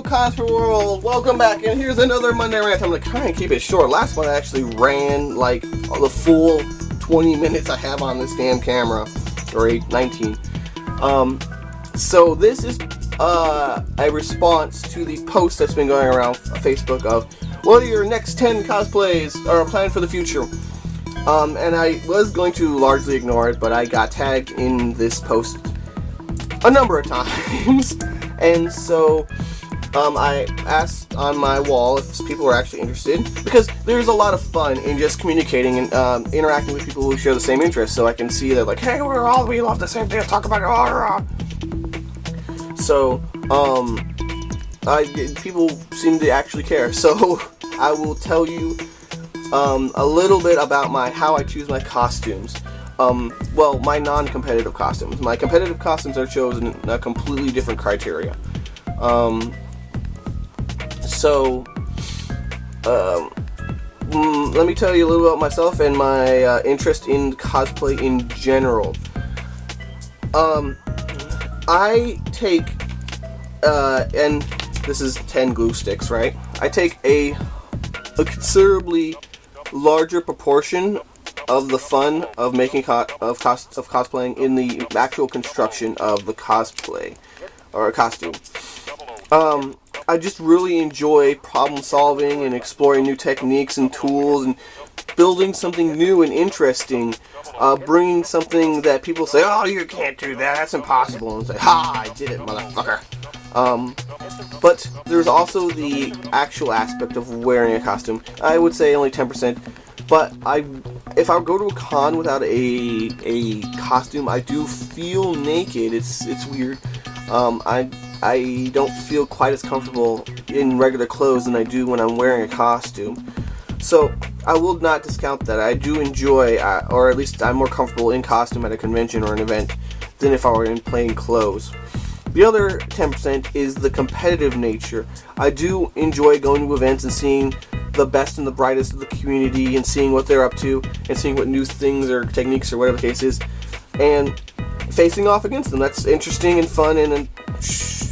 Hello Cosplay World, welcome back, and here's another Monday rant. I'm going to kind of keep it short. Last one I actually ran like the full 20 minutes I have on this damn camera, or 19. So this is a response to the post that's been going around Facebook of what are your next 10 cosplays or planned for the future. And I was going to largely ignore it, but I got tagged in this post a number of times. And so I asked on my wall if people were actually interested, because there's a lot of fun in just communicating and interacting with people who share the same interests, so I can see that, like, hey, we love the same thing, talk about it. So people seem to actually care. So I will tell you a little bit about how I choose my costumes. Well, my non-competitive costumes. My competitive costumes are chosen in a completely different criteria. Let me tell you a little about myself and my interest in cosplay in general. I take, and this is 10 glue sticks, right? I take a considerably larger proportion of the fun of making cosplaying in the actual construction of the cosplay or a costume. I just really enjoy problem solving and exploring new techniques and tools and building something new and interesting, bringing something that people say, oh, you can't do that, that's impossible, and say, ha, I did it, motherfucker. But there's also the actual aspect of wearing a costume. I would say only 10%. But if I go to a con without a costume, I do feel naked. It's weird. I don't feel quite as comfortable in regular clothes than I do when I'm wearing a costume. So I will not discount that. I do enjoy, or at least I'm more comfortable in costume at a convention or an event than if I were in plain clothes. The other 10% is the competitive nature. I do enjoy going to events and seeing the best and the brightest of the community and seeing what they're up to and seeing what new things or techniques or whatever the case is and facing off against them. That's interesting and fun, and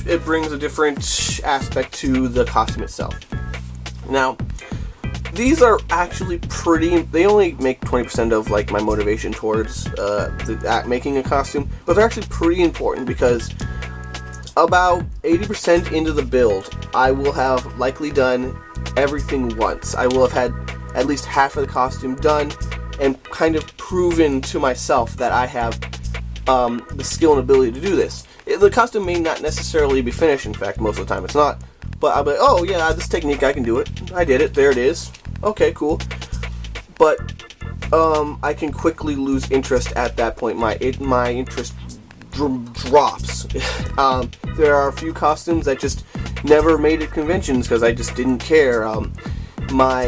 it brings a different aspect to the costume itself. Now, these are actually they only make 20% of like my motivation towards making a costume, but they're actually pretty important because about 80% into the build, I will have likely done everything once. I will have had at least half of the costume done and kind of proven to myself that I have the skill and ability to do this. The costume may not necessarily be finished, in fact, most of the time it's not, but I'll be like, oh yeah, this technique, I can do it. I did it, there it is. Okay, cool. But I can quickly lose interest at that point. My interest drops. There are a few costumes that just never made it conventions because I just didn't care. My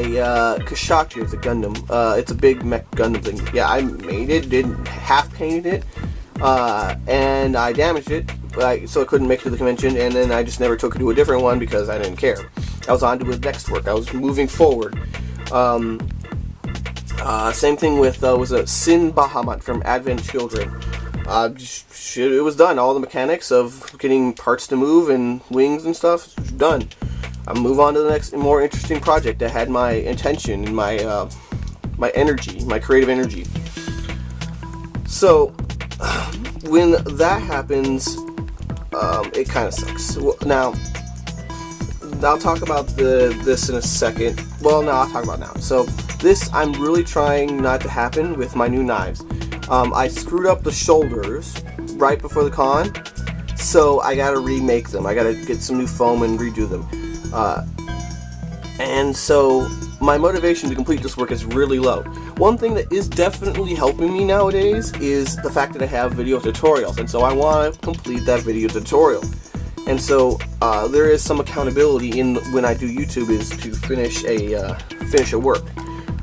Kashaki is a Gundam. It's a big mech Gundam thing. Yeah, I made it, didn't half painted it, and I damaged it, so I couldn't make it to the convention, and then I just never took it to a different one because I didn't care. I was on to the next work. I was moving forward. Same thing with was a Sin Bahamut from Advent Children. It was done. All the mechanics of getting parts to move and wings and stuff, done. I'll move on to the next more interesting project that had my intention and my energy, my creative energy. So when that happens, it kind of sucks. Now, I'll talk about this in a second. Well, no, I'll talk about it now. So this, I'm really trying not to happen with my new knives. I screwed up the shoulders right before the con, so I gotta remake them. I gotta get some new foam and redo them. And so my motivation to complete this work is really low. One thing that is definitely helping me nowadays is the fact that I have video tutorials, and so I want to complete that video tutorial. And so there is some accountability in when I do YouTube is to finish a work.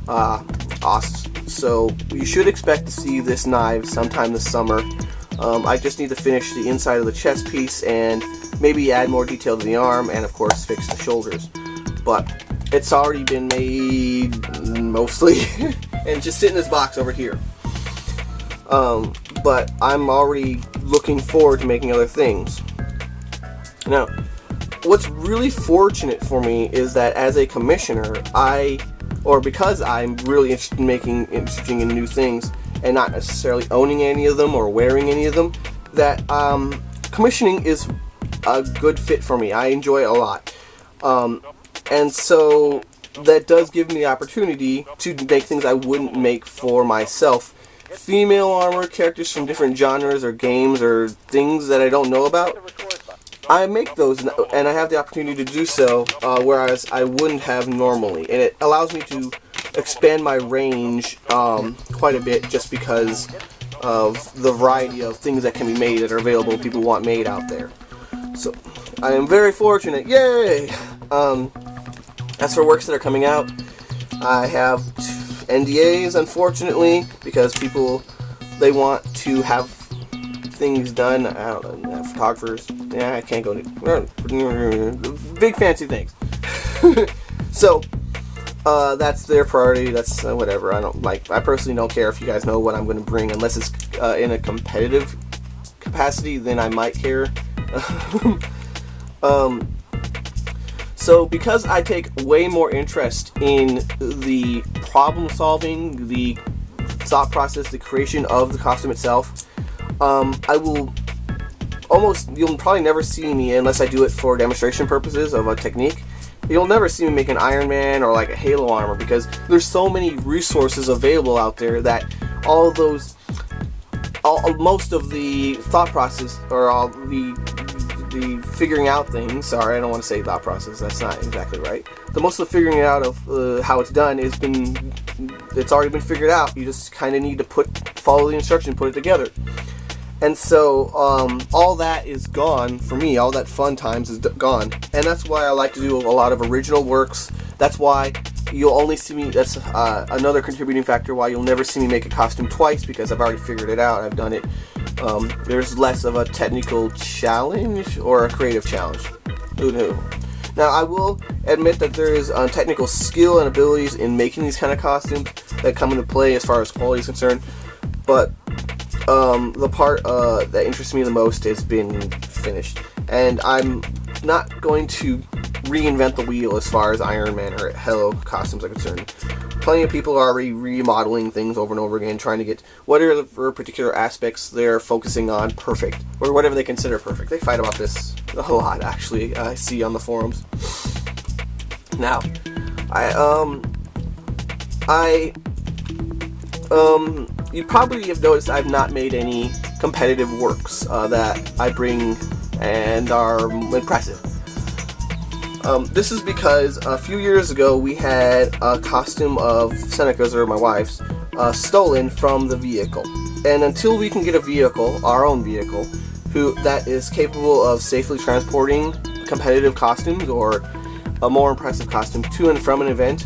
Awesome. So you should expect to see this knife sometime this summer. I just need to finish the inside of the chest piece and maybe add more detail to the arm and of course fix the shoulders. But it's already been made mostly and just sit in this box over here. But I'm already looking forward to making other things. Now, what's really fortunate for me is that as a commissioner, because I'm really interested in making interesting and new things and not necessarily owning any of them or wearing any of them, that commissioning is a good fit for me. I enjoy it a lot. And so that does give me the opportunity to make things I wouldn't make for myself. Female armor characters from different genres or games or things that I don't know about, I make those and I have the opportunity to do so, whereas I wouldn't have normally. And it allows me to expand my range quite a bit just because of the variety of things that can be made that are available, people want made out there. So I am very fortunate. Yay! As for works that are coming out, I have NDAs, unfortunately, because people, they want to have things done. I don't know, photographers. Yeah, I can't go big fancy things. So that's their priority. That's whatever. I personally don't care if you guys know what I'm going to bring, unless it's in a competitive capacity. Then I might care. So because I take way more interest in the problem solving, the thought process, the creation of the costume itself, you'll probably never see me, unless I do it for demonstration purposes of a technique, you'll never see me make an Iron Man or like a Halo armor, because there's so many resources available out there that most of the thought process, or all the figuring out things, sorry, I don't want to say thought process, that's not exactly right. The most of the figuring out of how it's done it's already been figured out. You just kind of need to follow the instruction, put it together. And so all that is gone for me. All that fun times is gone, and that's why I like to do a lot of original works. That's why you'll only see me. That's another contributing factor why you'll never see me make a costume twice, because I've already figured it out. I've done it. There's less of a technical challenge or a creative challenge. Who knew? Now, I will admit that there is technical skill and abilities in making these kind of costumes that come into play as far as quality is concerned, but the part that interests me the most has been finished, and I'm not going to reinvent the wheel as far as Iron Man or Halo costumes are concerned. Plenty of people are already remodeling things over and over again, trying to get whatever particular aspects they're focusing on perfect, or whatever they consider perfect. They fight about this a lot, actually. I see on the forums. Now, you probably have noticed I've not made any competitive works that I bring and are impressive. This is because a few years ago we had a costume of Seneca's, or my wife's, stolen from the vehicle. And until we can get a vehicle, our own vehicle, that is capable of safely transporting competitive costumes or a more impressive costume to and from an event,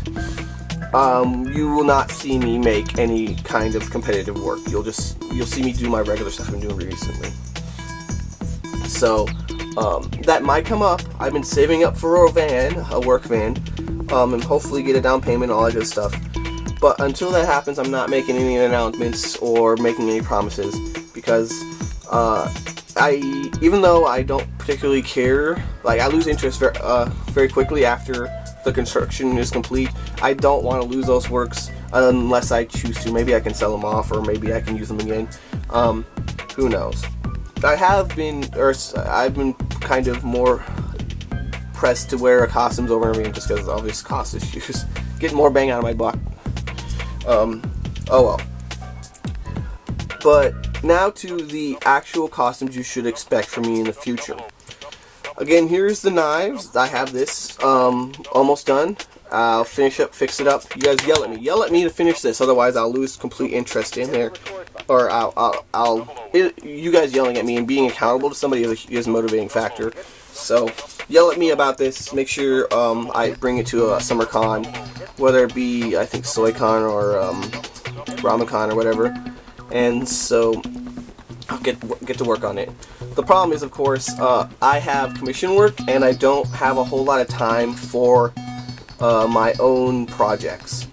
you will not see me make any kind of competitive work. You'll see me do my regular stuff I've been doing recently. So that might come up. I've been saving up for a work van, and hopefully get a down payment, all that good stuff. But until that happens, I'm not making any announcements or making any promises, because even though I don't particularly care, I lose interest very quickly after the construction is complete. I don't want to lose those works unless I choose to. Maybe I can sell them off, or maybe I can use them again. Who knows? I've been kind of more pressed to wear costumes over and over again, just because of obvious cost issues. Getting more bang out of my buck. Oh well. But now to the actual costumes you should expect from me in the future. Again, here's the knives. I have this almost done. I'll fix it up. You guys yell at me to finish this, otherwise I'll lose complete interest in there. Or you guys yelling at me and being accountable to somebody is a motivating factor. So yell at me about this. Make sure I bring it to a summer con, whether it be, I think, SoyCon or RamenCon or whatever. And so I'll get to work on it. The problem is, of course, I have commission work, and I don't have a whole lot of time for my own projects.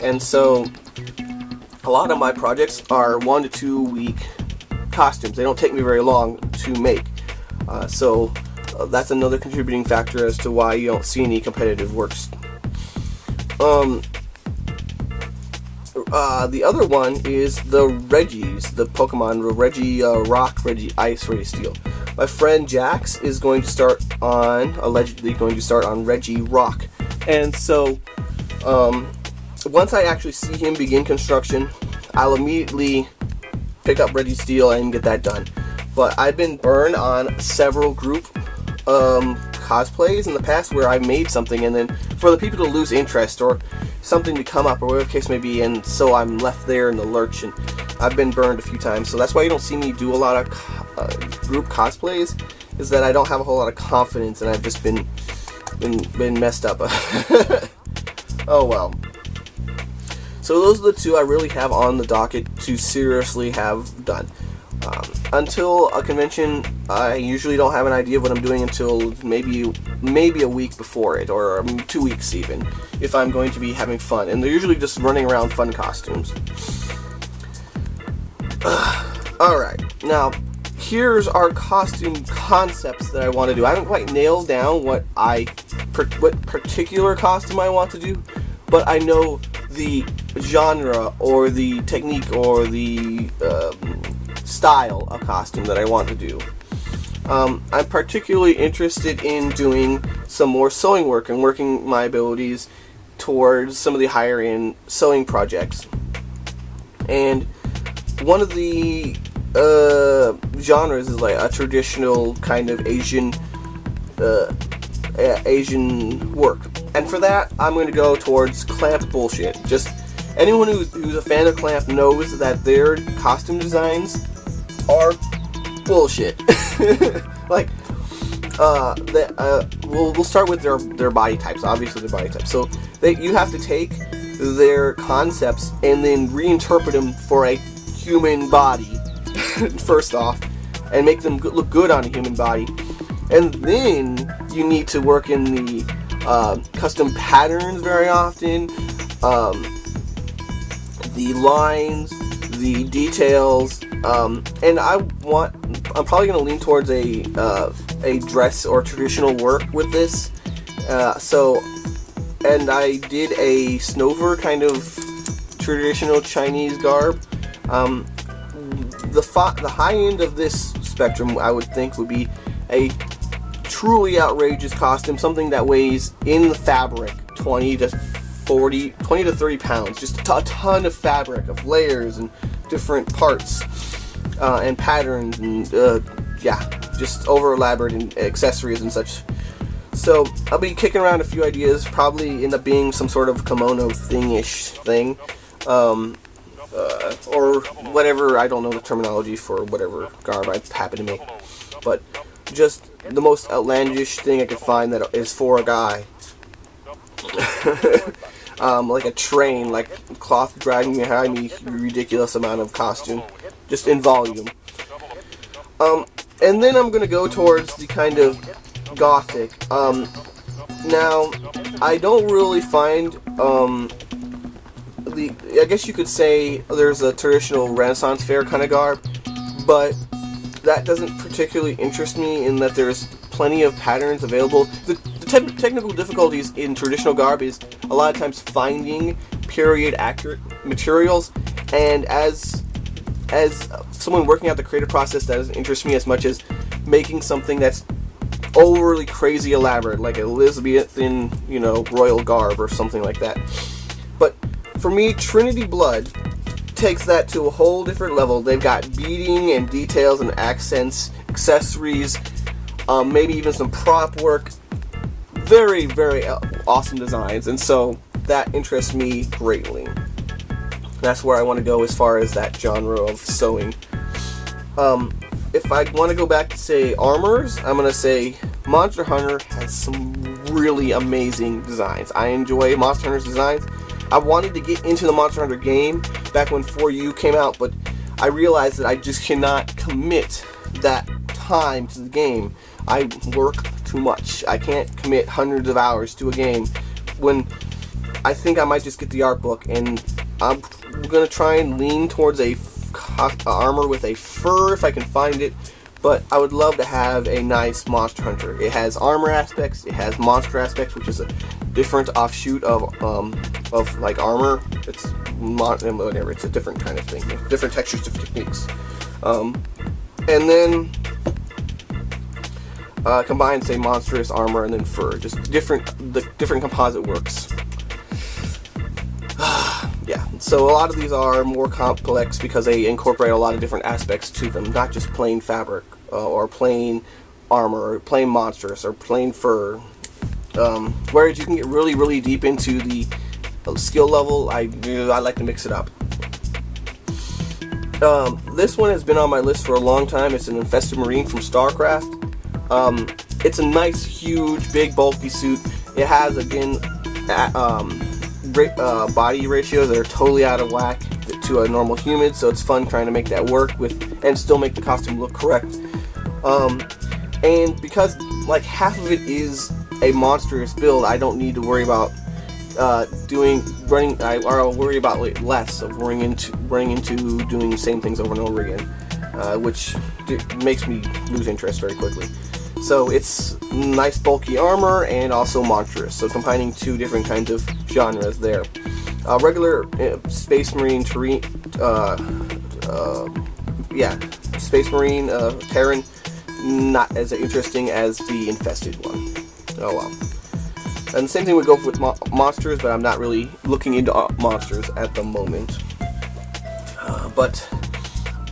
And so a lot of my projects are 1 to 2 week costumes. They don't take me very long to make. So that's another contributing factor as to why you don't see any competitive works. The other one is the Reggies, the Pokemon Reggie Rock, Reggie Ice, Reggie Steel. My friend Jax is going to start on, allegedly going to start on Reggie Rock. And so, once I actually see him begin construction, I'll immediately pick up Reggie Steel and get that done. But I've been burned on several group cosplays in the past where I made something and then for the people to lose interest or something to come up or whatever the case may be, and so I'm left there in the lurch, and I've been burned a few times. So that's why you don't see me do a lot of group cosplays, is that I don't have a whole lot of confidence and I've just been messed up. Oh well. So those are the two I really have on the docket to seriously have done. Until a convention, I usually don't have an idea of what I'm doing until maybe a week before it, or 2 weeks even, if I'm going to be having fun. And they're usually just running around fun costumes. Alright, now, here's our costume concepts that I want to do. I haven't quite nailed down what particular costume I want to do, but I know the genre, or the technique, or the style of costume that I want to do. I'm particularly interested in doing some more sewing work and working my abilities towards some of the higher end sewing projects. And one of the genres is like a traditional kind of Asian work. And for that, I'm going to go towards clamp bullshit. Just anyone who's a fan of clamp knows that their costume designs are bullshit. Like, we'll start with their body types. Obviously, their body types. So you have to take their concepts and then reinterpret them for a human body first off, and make them look good on a human body. And then you need to work in the custom patterns very often, the lines, the details, and I'm probably going to lean towards a dress or traditional work with this. And I did a Snover kind of traditional Chinese garb. The high end of this spectrum, I would think, would be a truly outrageous costume, something that weighs in the fabric 20 to 30 pounds, just a ton of fabric, of layers and different parts and patterns, and just over elaborate and accessories and such. So I'll be kicking around a few ideas, probably end up being some sort of kimono thing-ish thing, or whatever. I don't know the terminology for whatever garb I happen to make, but just the most outlandish thing I could find that is for a guy. Like a train, like cloth dragging behind me, ridiculous amount of costume, just in volume. And then I'm gonna go towards the kind of gothic. Now, I don't really find I guess you could say there's a traditional Renaissance fair kind of garb, but that doesn't particularly interest me in that there's plenty of patterns available. The technical difficulties in traditional garb is a lot of times finding period accurate materials, and as someone working out the creative process, that doesn't interest me as much as making something that's overly crazy elaborate, like Elizabethan, royal garb or something like that. But for me, Trinity Blood takes that to a whole different level. They've got beading and details and accents, accessories, maybe even some prop work. Very, very awesome designs, and so that interests me greatly. That's where I want to go as far as that genre of sewing. If I want to go back to, say, armors, I'm going to say Monster Hunter has some really amazing designs. I enjoy Monster Hunter's designs. I wanted to get into the Monster Hunter game back when 4U came out, but I realized that I just cannot commit that time to the game. I work too much. I can't commit hundreds of hours to a game when I think I might just get the art book, and I'm going to try and lean towards a armor with a fur if I can find it, but I would love to have a nice Monster Hunter. It has armor aspects, it has monster aspects, which is a different offshoot of like armor. It's whatever. It's a different kind of thing, different textures of techniques, and then combine, say, monstrous armor and then fur. Just the different composite works. Yeah, so a lot of these are more complex because they incorporate a lot of different aspects to them, not just plain fabric or plain armor or plain monstrous or plain fur. Whereas you can get really, really deep into the skill level, I like to mix it up. This one has been on my list for a long time. It's an Infested Marine from StarCraft. It's a nice, huge, big, bulky suit. It has, again, body ratios that are totally out of whack to a normal human, so it's fun trying to make that work with and still make the costume look correct. And because like half of it is a monstrous build, I don't need to worry about I'll worry about less of running into doing the same things over and over again, which makes me lose interest very quickly. So it's nice bulky armor and also monstrous, so combining two different kinds of genres there. Regular Space Marine Space Marine Terran, not as interesting as the Infested one. Oh well. And the same thing would go with monsters, but I'm not really looking into monsters at the moment. But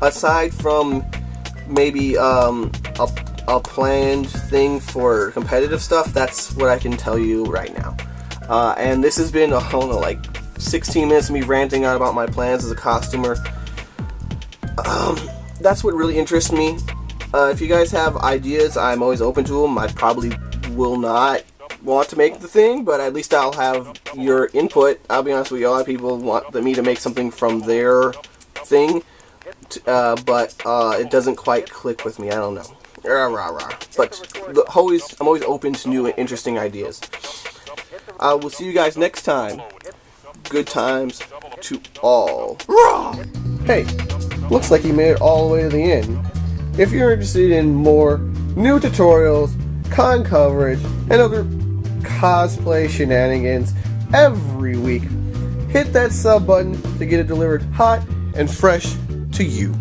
aside from maybe a planned thing for competitive stuff, that's what I can tell you right now. And this has been, I don't know, like 16 minutes of me ranting out about my plans as a costumer. That's what really interests me. If you guys have ideas, I'm always open to them. I probably will not want to make the thing, but at least I'll have your input. I'll be honest with you, a lot of people want me to make something from their thing, but it doesn't quite click with me. I don't know. But I'm always open to new and interesting ideas. I will see you guys next time. Good times to all. Hey, looks like you made it all the way to the end. If you're interested in more new tutorials, con coverage, and other cosplay shenanigans every week, hit that sub button to get it delivered hot and fresh to you.